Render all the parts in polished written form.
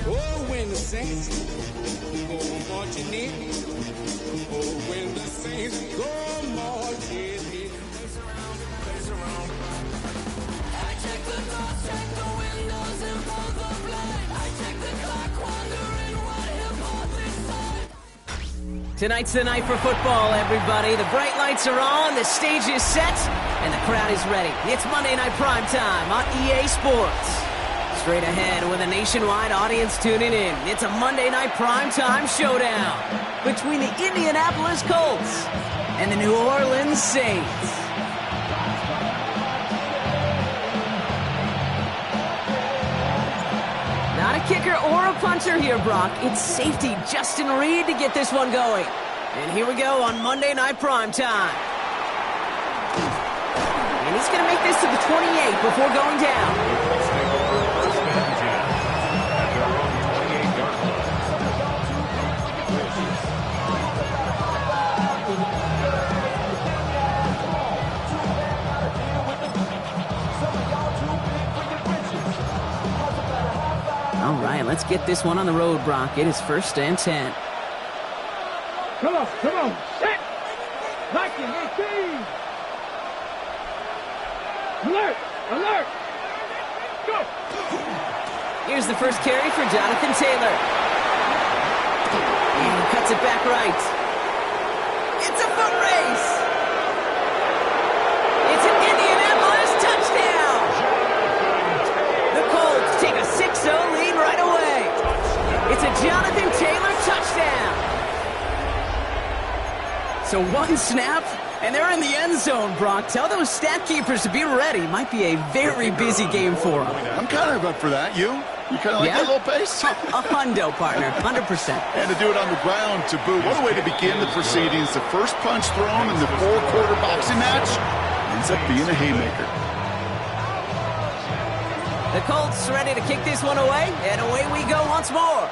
Oh, when the saints go marching in. Oh, when the saints go marching in. Place around. I check the doors, check the windows, and pull the blind. I check the clock, wondering what hip-hop is like. Tonight's the night for football, everybody. The bright lights are on, the stage is set, and the crowd is ready. It's Monday Night Primetime on EA Sports. Straight ahead with a nationwide audience tuning in. It's a Monday Night Primetime showdown between the Indianapolis Colts and the New Orleans Saints. Not a kicker or a puncher here, Brock. It's safety Justin Reed to get this one going. And here we go on Monday Night Primetime. And he's going to make this to the 28 before going down. All right, let's get this one on the road, Brock. It is 1st and 10. Come on, set! Knocking, 18! Alert! Go! Here's the first carry for Da-Heathin Taylor. And he cuts it back right. It's a foot race! It's an Indianapolis touchdown! The Colts take a 6-0 lead right away. It's a Da-Heathin Taylor touchdown. So one snap, and they're in the end zone, Brock. Tell those stat keepers to be ready. Might be a very busy game for them. I'm kind of up for that. You kind of like that little pace? A hundo, partner, 100%. And to do it on the ground, to boot. What a way to begin the proceedings. The first punch thrown in the 4-quarter boxing match ends up being a haymaker. The Colts ready to kick this one away, and away we go once more.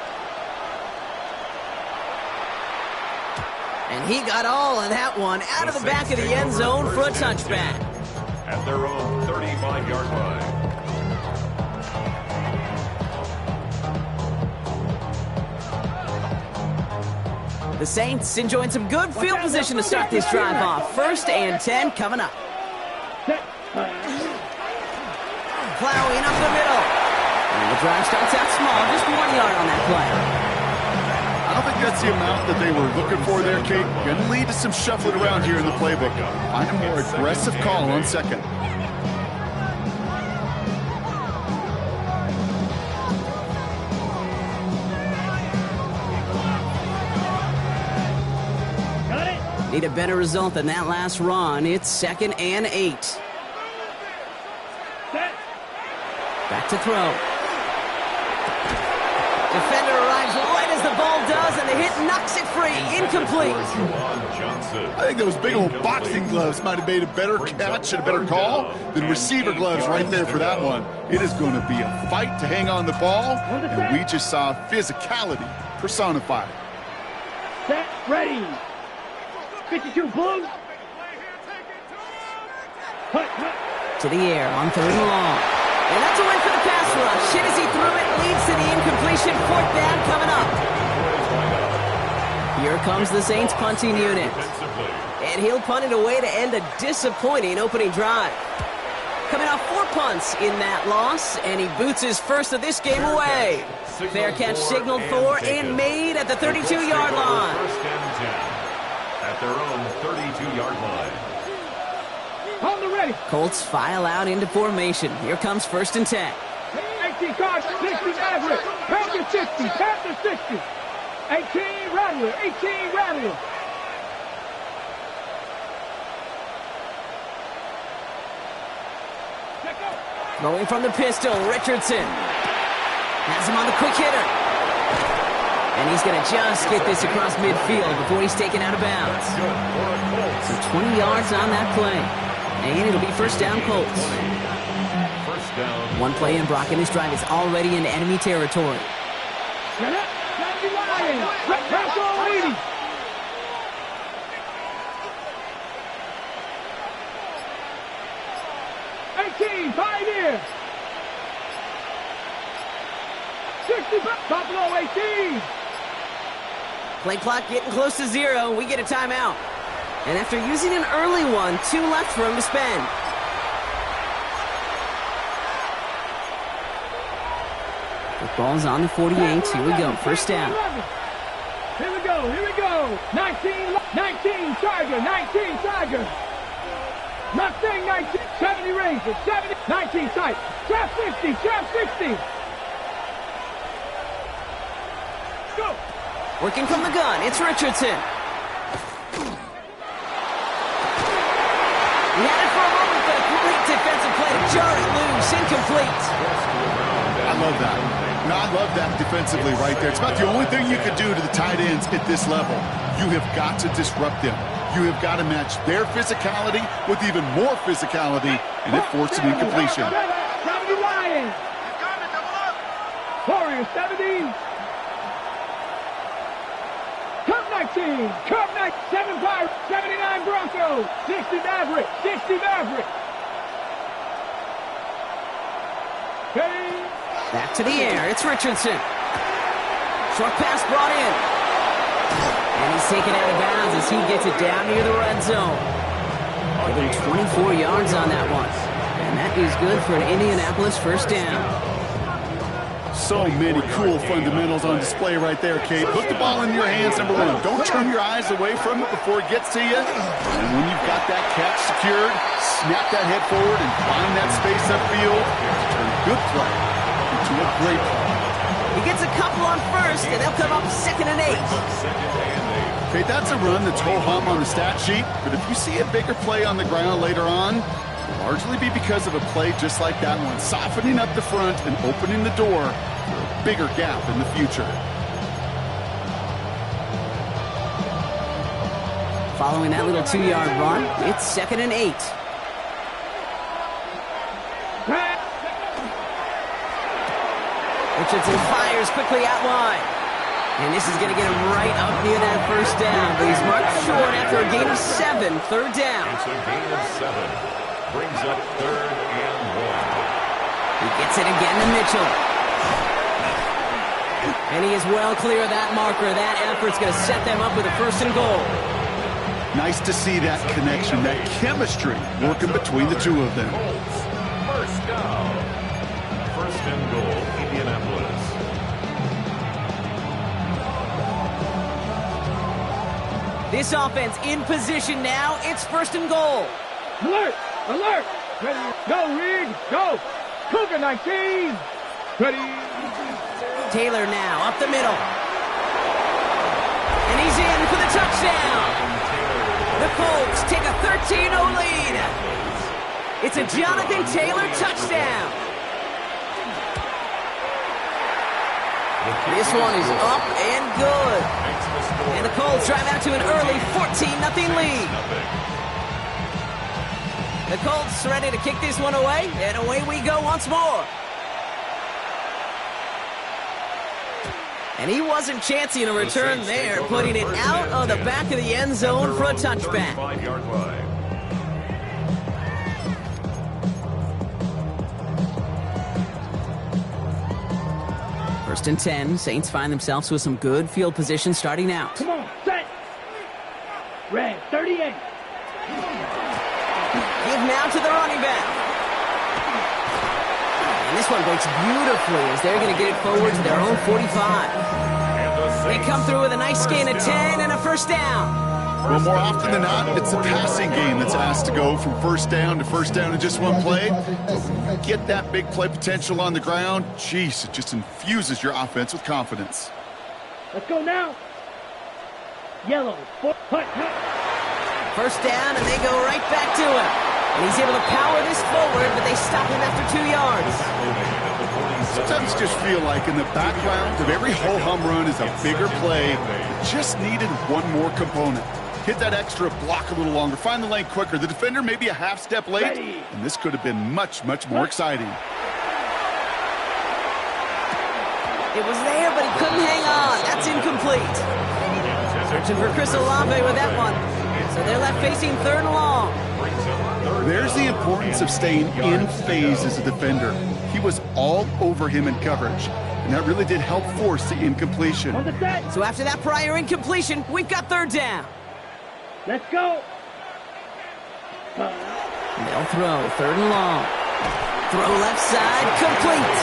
And he got all of that one out of the back of the end zone for a touchback. At their own 35-yard line. The Saints enjoying some good field position to start this drive off. 1st and 10 coming up. Plowing up the middle. And the drive starts out small, just 1 yard on that play. I don't think that's the amount that they were looking for there, Kate. Going to lead to some shuffling around here in the playbook. Find a more aggressive call on second. Need a better result than that last run. It's 2nd and 8. Back to throw. Defender arrives right as the ball does, and the hit knocks it free. Incomplete. I think those big old boxing gloves might have made a better catch and a better call than receiver gloves right there for that one. It is going to be a fight to hang on the ball, and we just saw physicality personified. Set, ready! 52 Blues. To the air on 3rd and long. And that's a win for the pass rush. Hit as he threw it, leads to the incompletion. 4th down coming up. Here comes the Saints punting unit. And he'll punt it away to end a disappointing opening drive. Coming off 4 punts in that loss, and he boots his first of this game away. Fair catch signaled for and made at the 32-yard line. 1st and 10. At their own 32-yard line. On the ready. Colts file out into formation. Here comes 1st and 10. 18 cards, 60 average. Panther 60, Panther 60. 18 Rattler, 18 Rattler. Throwing from the pistol, Richardson. Has him on the quick hitter. And he's going to just get this across midfield before he's taken out of bounds. So 20 yards on that play. And it'll be 1st down Colts. One play in, Brock, and this drive is already into enemy territory. Buffalo 18. Play clock getting close to 0. We get a timeout. And after using an early one, 2 left for him to spend. The ball's on the 48. Here we go. First down. Here we go. 19 Tiger. 19 Tiger. Mustang 19. 70 Ranger. 70. 19 tight. Trap 60. Trap 60. Go. Working from the gun. It's Richardson. He had it for a moment, but a complete defensive play to jar it loose. Incomplete. I love that. I love that defensively right there. It's about the only thing you could do to the tight ends at this level. You have got to disrupt them. You have got to match their physicality with even more physicality, and it forced an incompletion. 70 Lions. Warriors 70. Cup 19. Cup 9. 7 Pirates. 79 Broncos. 60 Maverick. 60 Maverick. Okay. Back to the air. It's Richardson. Short pass brought in. And he's taken out of bounds as he gets it down near the red zone. Given 24 yards on that one. And that is good for an Indianapolis first down. So many cool fundamentals on display right there, Kate. Put the ball in your hands, number 1. Don't turn your eyes away from it before it gets to you. And when you've got that catch secured, snap that head forward and find that space upfield. Turn good play into a great play. He gets a couple on first, and they'll come up 2nd and 8. Okay, that's a run that's ho-hum on the stat sheet, but if you see a bigger play on the ground later on, it'll largely be because of a play just like that one, softening up the front and opening the door for a bigger gap in the future. Following that little 2-yard run, it's 2nd and 8. Richardson fires quickly out wide. And this is going to get him right up near that first down. But he's marked short after a gain of 7. 3rd down. It's a gain of 7. Brings up 3rd and 1. He gets it again to Mitchell. And he is well clear of that marker. That effort's going to set them up with a 1st and goal. Nice to see that connection, that chemistry working between the two of them. First down. 1st and goal, Indianapolis. This offense in position now. It's 1st and goal. Alert! Alert! Ready? Go, Rig! Go! Cougar 19! Ready? Taylor now up the middle. And he's in for the touchdown. The Colts take a 13-0 lead. It's a Jonathan Taylor touchdown. This one is up and good. And the Colts drive out to an early 14-0 lead. The Colts ready to kick this one away, and away we go once more. And he wasn't chancing a return there, putting it out of the back of the end zone for a touchback. 5-yard line. First and 10, Saints find themselves with some good field position starting out. Come on, set! Red 38. Give now to the running back. And this one breaks beautifully as they're going to get it forward to their own 45. They come through with a nice gain of 10 and a 1st down. Well, more often than not, it's the passing game that's asked to go from 1st down to 1st down in just one play. But when you get that big play potential on the ground, geez, it just infuses your offense with confidence. Let's go now. Yellow. Hut. 1st down, and they go right back to him. And he's able to power this forward, but they stop him after 2 yards. Sometimes just feel like in the background of every ho-hum run is a bigger play. It just needed one more component. Hit that extra block a little longer. Find the lane quicker. The defender may be a half step late, and this could have been much, much more exciting. It was there, but he couldn't hang on. That's incomplete. Searching for Chris Olave with that one. So they're left facing 3rd and long. There's the importance of staying in phase as a defender. He was all over him in coverage, and that really did help force the incompletion. So after that prior incompletion, we've got third down. Let's go. They'll throw, third and long. Throw left side, complete.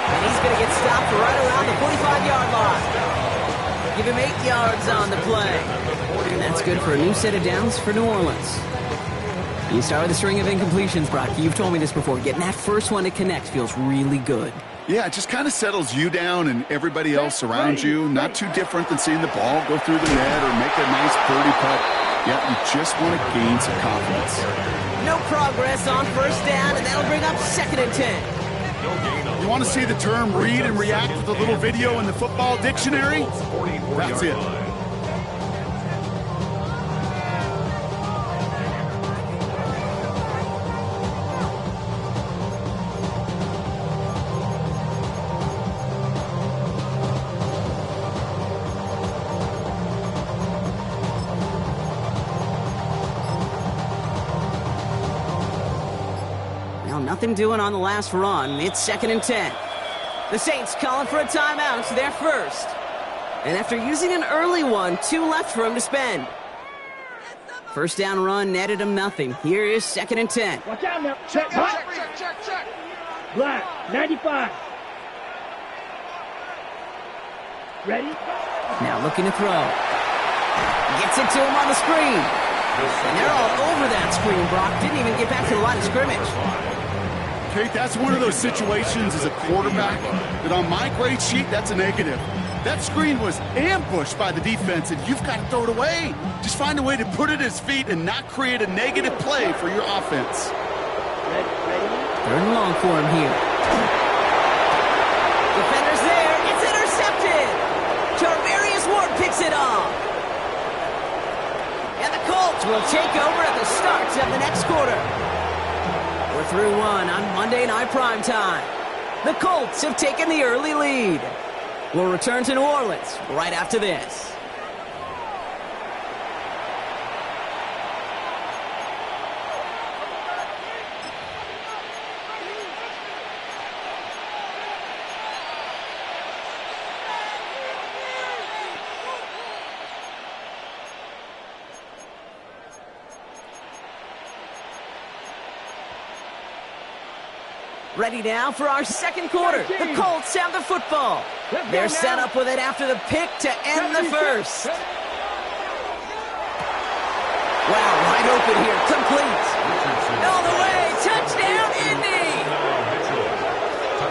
And he's going to get stopped right around the 45-yard line. Give him 8 yards on the play. And that's good for a new set of downs for New Orleans. You start with a string of incompletions, Brock. You've told me this before. Getting that first one to connect feels really good. Yeah, it just kind of settles you down and everybody else around you. Not too different than seeing the ball go through the net or make a nice birdie putt. Yeah, you just want to gain some confidence. No progress on first down, and that'll bring up 2nd and 10. You want to see the term read and react with a little video in the football dictionary? That's it. Nothing doing on the last run. It's 2nd and 10. The Saints calling for a timeout. They're first. And after using an early one, 2 left for him to spend. First down run netted him nothing. Here is 2nd and 10. Watch out now. Check. Black, 95. Ready? Now looking to throw. Gets it to him on the screen. And they're all over that screen, Brock. Didn't even get back to the line of scrimmage. Okay, that's one of those situations as a quarterback that on my grade sheet, that's a negative. That screen was ambushed by the defense, and you've got to throw it away. Just find a way to put it at his feet and not create a negative play for your offense. Third and long for him here. Defender's there. It's intercepted. Charvarius Ward picks it off. And the Colts will take over at the start of the next quarter. We're through one on Monday Night Primetime. The Colts have taken the early lead. We'll return to New Orleans right after this. Ready now for our second quarter. The Colts have the football. They're set up with it after the pick to end the first. Wow, wide open here. Complete. All the way. Touchdown, Indy.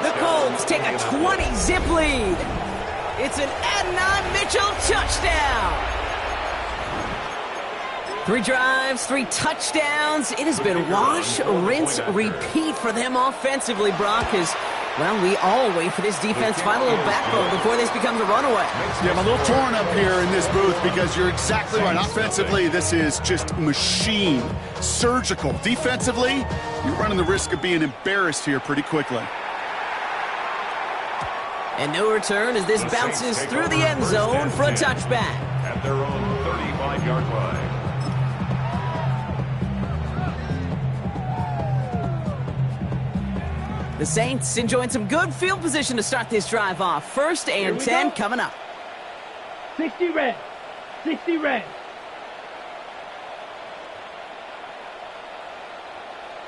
The Colts take a 20-zip lead. It's an Adnan Mitchell touchdown. 3 drives, 3 touchdowns. It has been wash, rinse, repeat for them offensively, Brock, as, well, we all wait for this defense to find a little backbone before this becomes a runaway. Yeah, I'm a little torn up here in this booth because you're exactly right. Offensively, this is just machine, surgical. Defensively, you're running the risk of being embarrassed here pretty quickly. And no return as this bounces through the end zone for a touchback. At their own 35-yard line. The Saints enjoying some good field position to start this drive off. 1st and 10 coming up. 60 red. 60 red.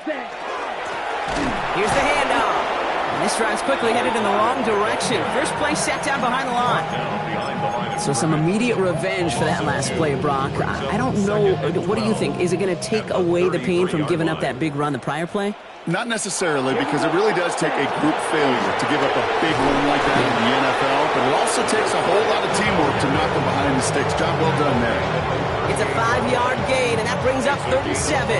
Here's the handoff. And this drive's quickly headed in the wrong direction. First play set down behind the line. So some immediate revenge for that last play, Brock. I don't know. What do you think? Is it going to take away the pain from giving up that big run the prior play? Not necessarily, because it really does take a group failure to give up a big one like that in the NFL, but it also takes a whole lot of teamwork to knock them behind the sticks. Job well done there. It's a 5-yard gain, and that brings up 37.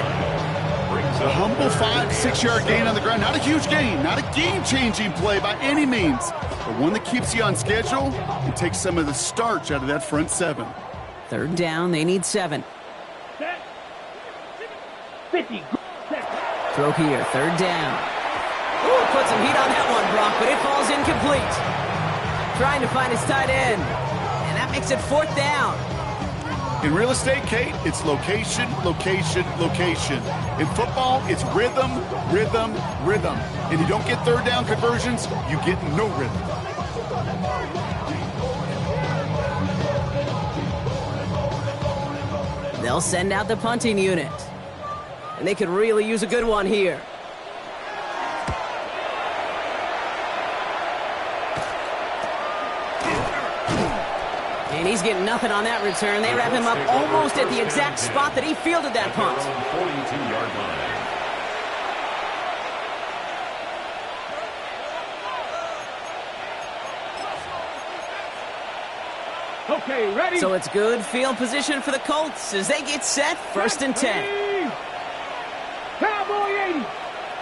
A humble 5-6-yard gain on the ground. Not a huge gain, not a game-changing play by any means, but one that keeps you on schedule and takes some of the starch out of that front 7. Third down, they need 7. 50. Throw here, third down. Ooh, put some heat on that one, Brock, but it falls incomplete. Trying to find his tight end, and that makes it 4th down. In real estate, Kate, it's location, location, location. In football, it's rhythm, rhythm, rhythm. And you don't get third down conversions, you get no rhythm. They'll send out the punting unit. And they could really use a good one here. And he's getting nothing on that return. They wrap him up almost at the exact spot that he fielded that punt. 42-yard line. Okay, ready? So it's good field position for the Colts as they get set. 1st and 10. Cowboy 80.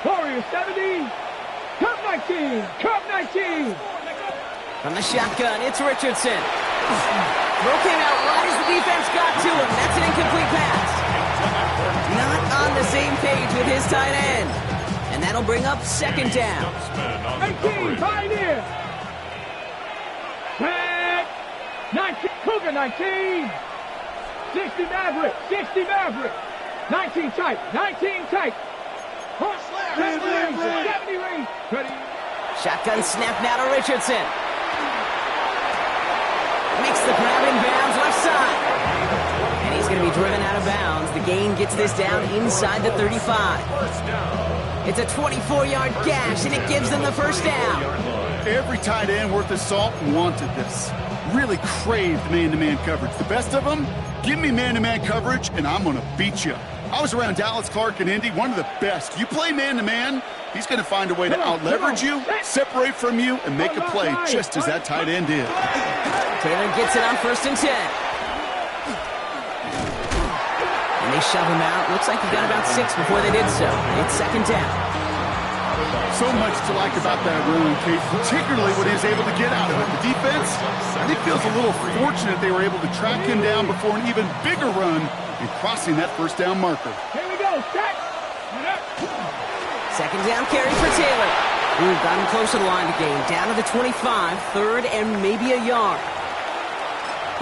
Warriors 70. Cup 19. Cup 19. From the shotgun, it's Richardson. Throw came out right as the defense got to him. That's an incomplete pass. Not on the same page with his tight end. And that'll bring up 2nd down. 18, Pioneer. 10, 19, Cougar 19. 60 Maverick, 60 Maverick. 19 tight, 19 tight. 70 range. Ready. Shotgun snap now to Richardson. Makes the grab in bounds left side. And he's going to be driven out of bounds. The gain gets this down inside the 35. It's a 24-yard gash, and it gives them the 1st down. Every tight end worth his salt wanted this. Really craved man-to-man coverage. The best of them, give me man-to-man coverage, and I'm going to beat you. I was around Dallas Clark and Indy, one of the best. You play man-to-man, he's going to find a way to out-leverage you, separate from you, and make a play just as that tight end did. Taylor gets it on 1st and 10. And they shove him out. Looks like he got about 6 before they did so. It's 2nd down. So much to like about that run, Kate, particularly what he was able to get out of it. The defense, I think, feels a little fortunate they were able to track him down before an even bigger run and crossing that 1st down marker. Here we go, set. 2nd down carry for Taylor. Ooh, got him close to the line to gain. Down to the 25, 3rd and maybe a yard.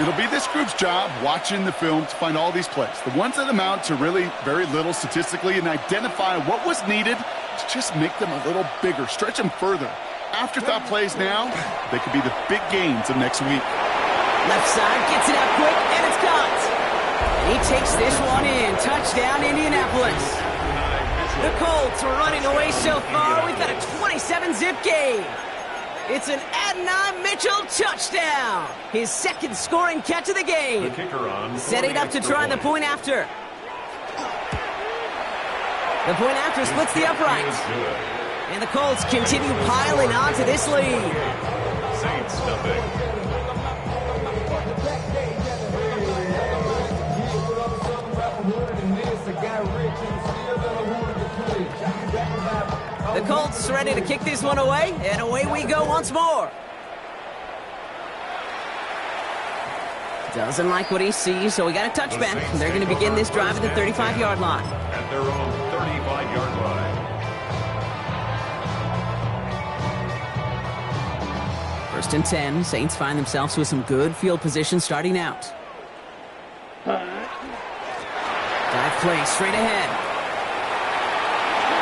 It'll be this group's job watching the film to find all these plays, the ones that amount to really very little statistically, and identify what was needed to just make them a little bigger, stretch them further. Afterthought plays now, they could be the big gains of next week. Left side gets it out quick, and it's caught. And he takes this one in. Touchdown, Indianapolis. The Colts are running away so far. We've got a 27-zip game. It's an Adonai Mitchell touchdown. His 2nd scoring catch of the game. The kicker on. Setting up to try the point after. The point after splits the uprights. And the Colts continue piling on to this lead. Saints nothing. The Colts ready to kick this one away, and away we go once more. Doesn't like what he sees, so we got a touchback. They're going to begin this drive at the 35-yard line. At their own 35-yard line. 1st and 10. Saints find themselves with some good field position starting out. Dive play straight ahead.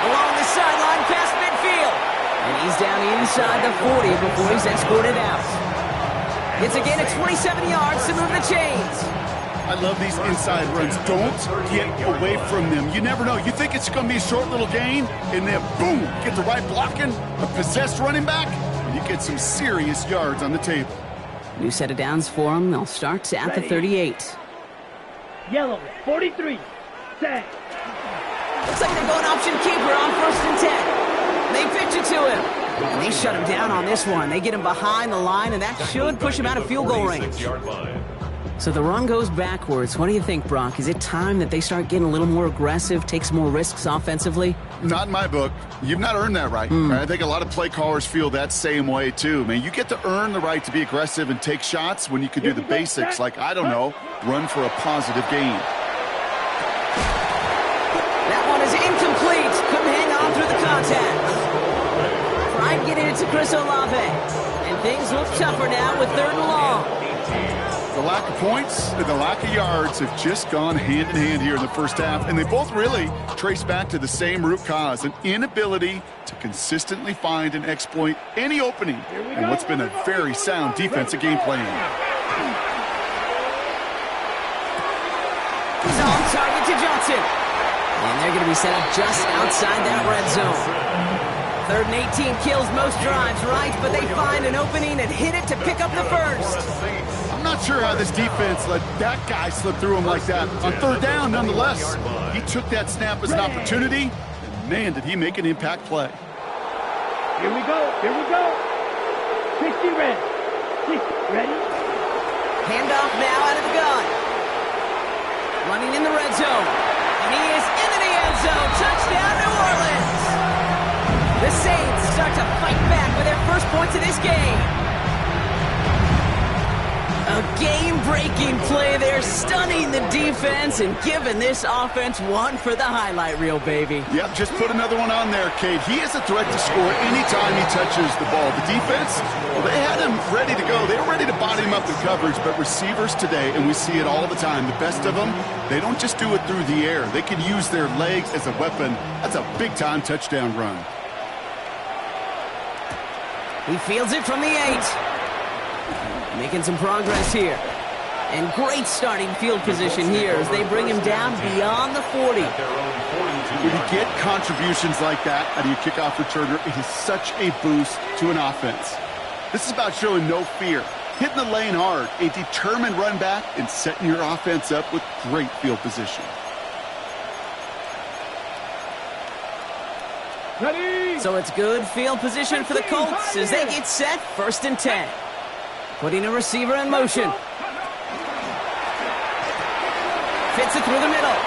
Along the sideline past midfield. And he's down inside the 40 before he's escorted out. It's again at 27 yards to move the chains. I love these inside runs. Don't get away from them. You never know. You think it's going to be a short little gain, and then boom, get the right blocking, a possessed running back, and you get some serious yards on the table. New set of downs for them. They'll start at the 38. Yellow, 43. Set. Looks like they're going option keeper on 1st and 10. They pitch it to him. And they shut him down on this one. They get him behind the line, and that should push him out of field goal range. So the run goes backwards. What do you think, Brock? Is it time that they start getting a little more aggressive, take some more risks offensively? Not in my book. You've not earned that right. I think a lot of play callers feel that same way, too. Man, you get to earn the right to be aggressive and take shots when you can do the basics, like, I don't know, run for a positive gain. That one is incomplete. Couldn't hang on through the contact. Tried getting it to Chris Olave. And things look tougher now with 3rd and long. The lack of points and the lack of yards have just gone hand in hand here in the first half, and they both really trace back to the same root cause, an inability to consistently find and exploit any opening in what's been a very sound defensive game plan. He's on target to Johnson. And they're going to be set up just outside that red zone. 3rd and 18 kills most drives, right? But they find an opening and hit it to pick up the first. I'm not sure how this defense let that guy slip through him like that. On 3rd down, nonetheless, he took that snap as an opportunity, and man, did he make an impact play. Here we go. 60 red. 60, ready? Handoff now out of the gun. Running in the red zone. And he is into the end zone. Touchdown, New Orleans. The Saints start to fight back with their first points of this game. A game-breaking play there, stunning the defense and giving this offense one for the highlight reel, baby. Yep, just put another one on there, Cade. He is a threat to score anytime he touches the ball. The defense, well, they had him ready to go. They were ready to body him up in coverage, but receivers today, and we see it all the time, the best of them, they don't just do it through the air. They can use their legs as a weapon. That's a big-time touchdown run. He fields it from the 8. Making some progress here. And great starting field position here as they bring him down beyond the 40. When you get contributions like that out of your kickoff returner, it is such a boost to an offense. This is about showing no fear, hitting the lane hard, a determined run back, and setting your offense up with great field position. Ready? So it's good field position for the Colts as they get set 1st and 10. Putting a receiver in motion. Fits it through the middle.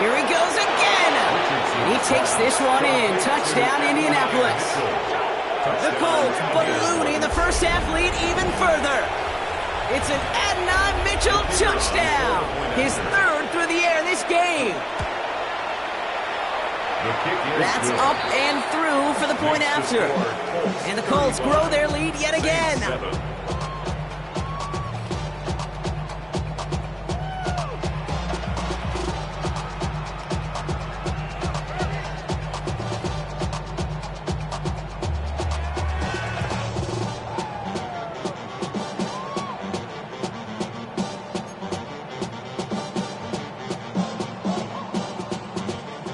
Here he goes again. He takes this one in. Touchdown, Indianapolis. The Colts ballooning the first half lead even further. It's an Adonai Mitchell touchdown. His 3rd through the air this game. That's up and through for the point after. And the Colts grow their lead yet again.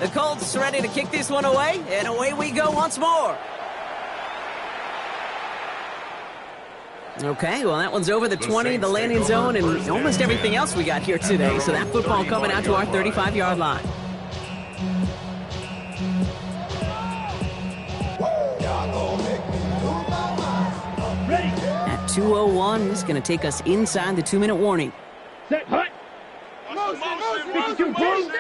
The Colts ready to kick this one away, and away we go once more. Okay, well, that one's over the 20, the landing zone, and almost everything else we got here today. So that football coming out to our 35-yard line. At 2:01, this is going to take us inside the 2-minute warning. Set, hut. 52, boom.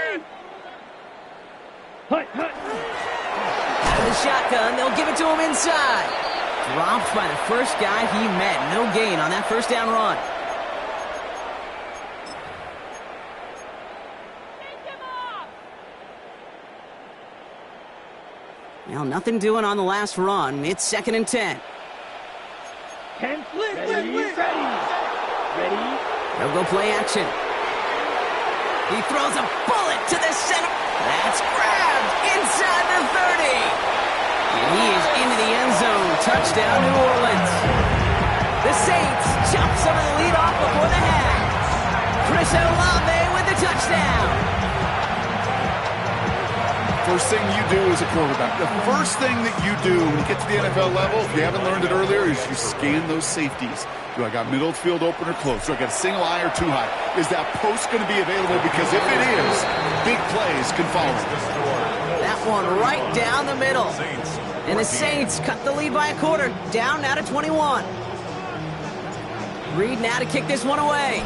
Hut. Out of the shotgun, they'll give it to him inside. Dropped by the first guy he met. No gain on that first down run. Well, nothing doing on the last run. It's 2nd and 10. 10, ready. They'll go play action. He throws a bullet to the center. That's grabbed inside the 30. And he is into the end zone. Touchdown, New Orleans. The Saints chop some of the lead off before the half. Chris Olave with the touchdown. First thing you do as a quarterback, the first thing that you do when you get to the NFL level, if you haven't learned it earlier, is you scan those safeties. Do I got middle of the field open or close? Do I got a single high or two high? Is that post going to be available? Because if it is, big plays can follow. That one right down the middle. And the Saints cut the lead by a quarter. Down now to 21. Reed now to kick this one away.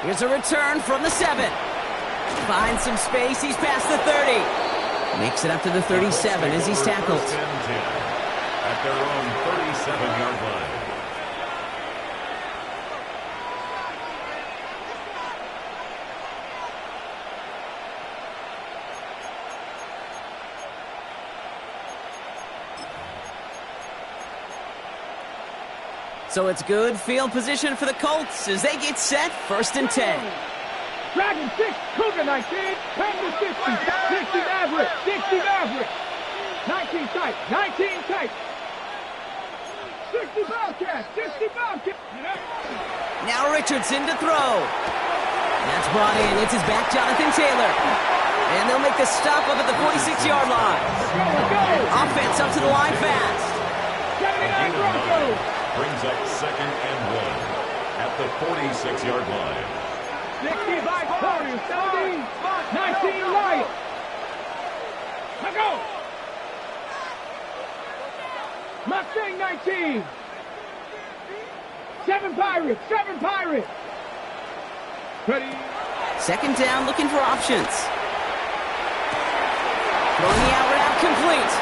Here's a return from the 7. Finds some space. He's past the 30. Makes it up to the 37 as he's tackled. At their own 37-yard line. So it's good field position for the Colts as they get set, 1st and 10. Dragon 6, Cougar 19, Panther 60, 60 Maverick, 60 Maverick. 19 tight, 19 tight. 60 Bobcat, 60 Bobcat. Now Richardson to throw. That's brought in. It's his back, Jonathan Taylor. And they'll make the stop up at the 46-yard line. Offense up to the line fast. 79 Broncos. Brings up 2nd and 1 at the 46-yard line. 65 Warriors, 17, 19 Lions. Let's go. Mustang 19. 7 Pirates, 7 Pirates. Ready. 2nd down, looking for options. Throwing the out route complete.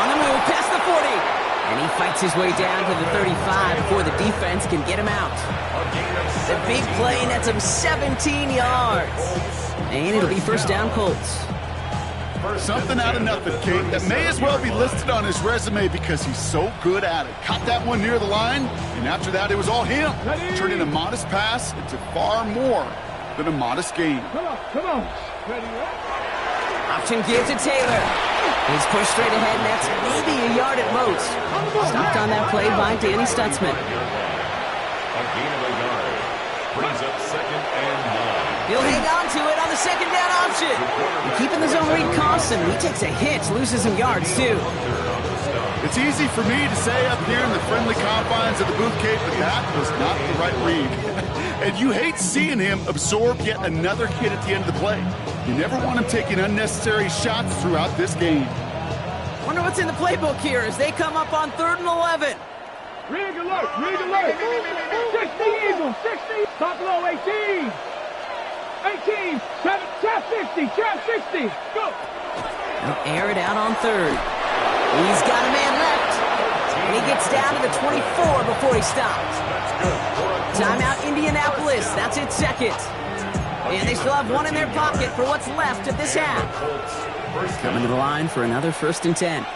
On the move, past the 40. And he fights his way down to the 35 before the defense can get him out. The big play nets him 17 yards. And it'll be 1st down Colts. Something out of nothing, Kate. That may as well be listed on his resume because he's so good at it. Caught that one near the line, and after that, it was all him. Turning a modest pass into far more than a modest gain. Come on, come on. Ready, Option give to Taylor. He's pushed straight ahead, and that's maybe a yard at most. Stopped on that play by Danny Stutzman. A gain of a yard. Brings up 2nd and 9. He'll hang on to it on the 2nd down option. Keeping the zone read costs him. He takes a hit, loses some yards, too. It's easy for me to say up here in the friendly confines of the booth, Kate, but that was not the right read. And you hate seeing him absorb yet another hit at the end of the play. You never want him taking unnecessary shots throughout this game. Wonder what's in the playbook here as they come up on 3rd and 11. Rig alert, rig alert. 60 Eagles, 60. Buffalo 18. 18, trap 60, trap 60. Go. They'll air it out on 3rd. He's got a man left. And he gets down to the 24 before he stops. Timeout Indianapolis. That's its 2nd. And they still have one in their pocket for what's left of this half. Coming to the line for another 1st and 10.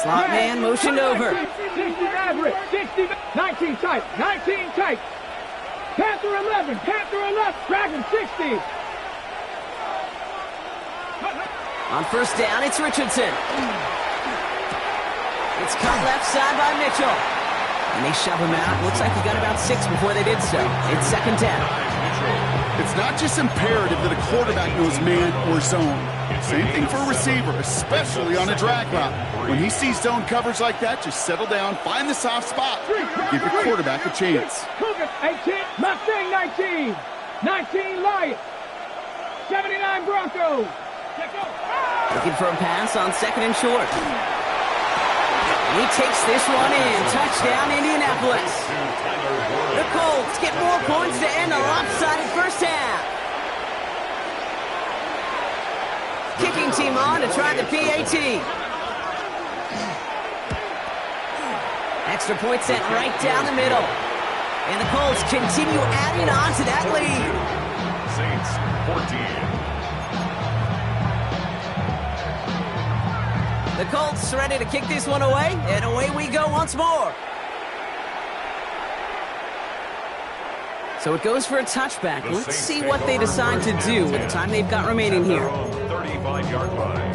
Slot man motioned over. 60 Maverick, 60, 19 tight, 19 tight. Panther 11, Panther 11, Dragon 60. On 1st down, it's Richardson. It's cut left side by Mitchell. And they shove him out. Looks like he got about 6 before they did so. It's 2nd down. It's not just imperative that a quarterback knows man or zone. Same thing for a receiver, especially on a drag route. When he sees zone coverage like that, just settle down, find the soft spot, give your quarterback a chance. Cougar 18, Mustang 19, 19 Lions, 79 Broncos. Looking for a pass on 2nd and short. He takes this one in. Touchdown, Indianapolis. The Colts get more points to end a lopsided 1st half. Kicking team on to try the PAT. Extra point sent right down the middle. And the Colts continue adding on to that lead. Saints 14. The Colts ready to kick this one away, and away we go once more. So it goes for a touchback. Let's see what they decide to do with the time they've got remaining here. 35-yard line.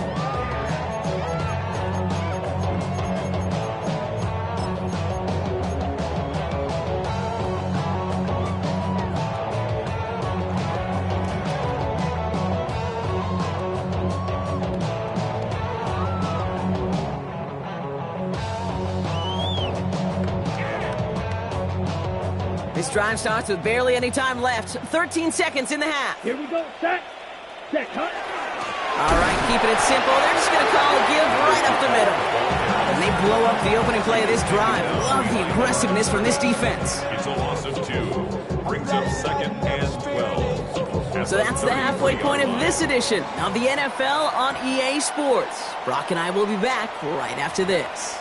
This drive starts with barely any time left. 13 seconds in the half. Here we go, set, cut. All right, keeping it simple. They're just going to call a give right up the middle. And they blow up the opening play of this drive. Love the aggressiveness from this defense. It's a loss of 2. Brings up 2nd and 12. So that's the halfway point of this edition of the NFL on EA Sports. Brock and I will be back right after this.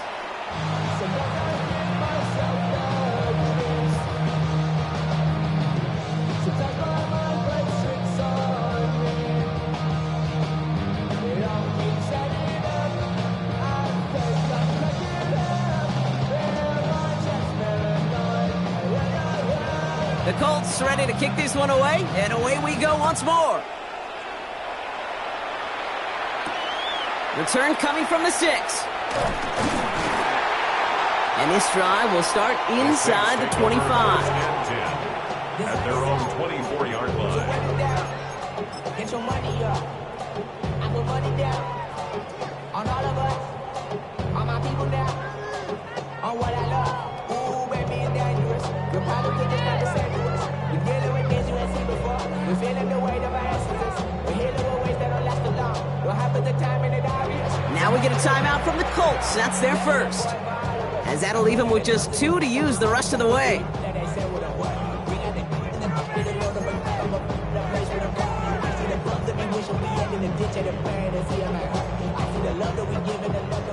Colts, ready to kick this one away, and away we go once more. Return coming from the 6. And this drive will start inside the 25. At their own 24-yard line. Get your money up. I put money down. On all of us. On my people now. On what I love. Ooh, baby, it's dangerous. Your politics is not the same to us. We're dealing with things you ain't seen before. We're feeling the weight of our ancestors. We're healing with ways that don't last too long. What happens the time in it obvious? Now we get a timeout from the Colts. That's their first. As that'll leave them with just 2 to use the rest of the way.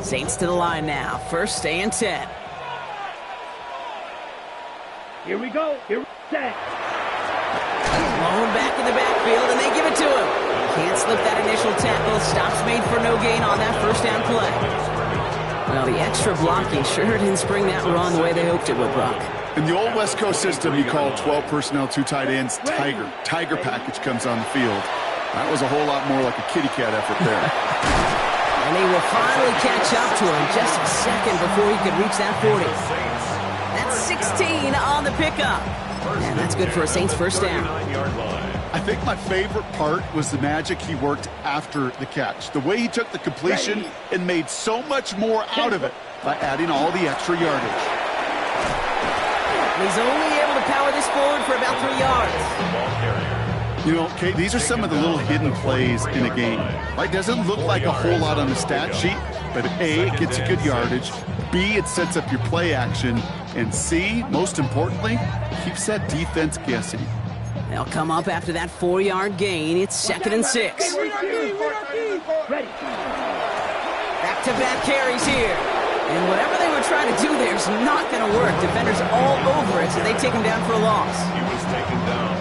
Saints to the line now. First and 10. Here we go. Here set. Blown back in the backfield, and they give it to him. Can't slip that initial tackle. Stops made for no gain on that first down play. Well, the extra blocking sure didn't spring that run the way they hoped it would, Brock. In the old West Coast system, you call 12 personnel, 2 tight ends, Tiger. Tiger package comes on the field. That was a whole lot more like a kitty cat effort there. And they will finally catch up to him just a second before he could reach that 40. That's 16 on the pickup. And that's good for a Saints first down. I think my favorite part was the magic he worked after the catch. The way he took the completion and made so much more out of it by adding all the extra yardage. He's only able to power this forward for about 3 yards. You know, Kate, these are some of the little hidden plays in a game. Right? Doesn't look like a whole lot on the stat sheet, but A, it gets a good yardage. B, it sets up your play action. And C, most importantly, keeps that defense guessing. They'll come up after that 4-yard gain. It's 2nd and 6. Back-to-back carries here. And whatever they were trying to do there is not going to work. Defenders all over it, so they take him down for a loss.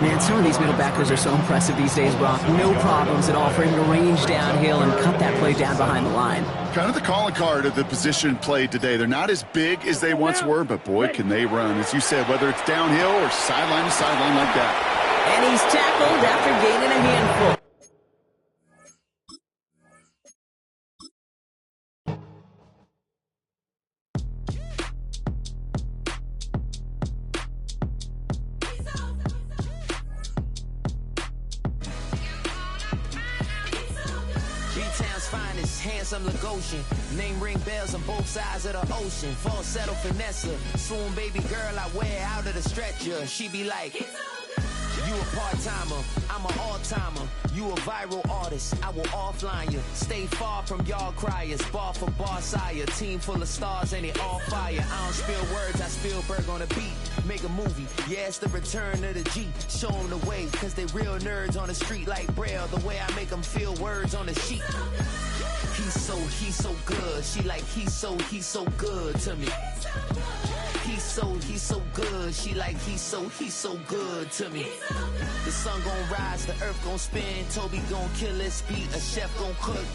Man, some of these middle backers are so impressive these days, Brock. No problems at all for him to range downhill and cut that play down behind the line. Kind of the calling card of the position played today. They're not as big as they once were, but boy, can they run. As you said, whether it's downhill or sideline to sideline like that. And he's tackled after gaining a handful. Handsome Lagosian, name ring bells on both sides of the ocean. Falsetto finesse, swoon baby girl I wear out of the stretcher. She be like, you a part-timer, I'm an all-timer. You a viral artist, I will offline you. Stay far from y'all criers, bar for bar sire. Team full of stars and they all fire. I don't spill words, I Spielberg on a beat. Make a movie, yeah, it's the return of the G. Show them the way, cause they real nerds on the street like Braille. The way I make them feel words on the sheet. He's so good. She like, he's so good to me. He's so good. She like, he's so good to me. The sun gon' rise, the earth gon' spin. Toby gon' kill this beat, a chef gon' cook.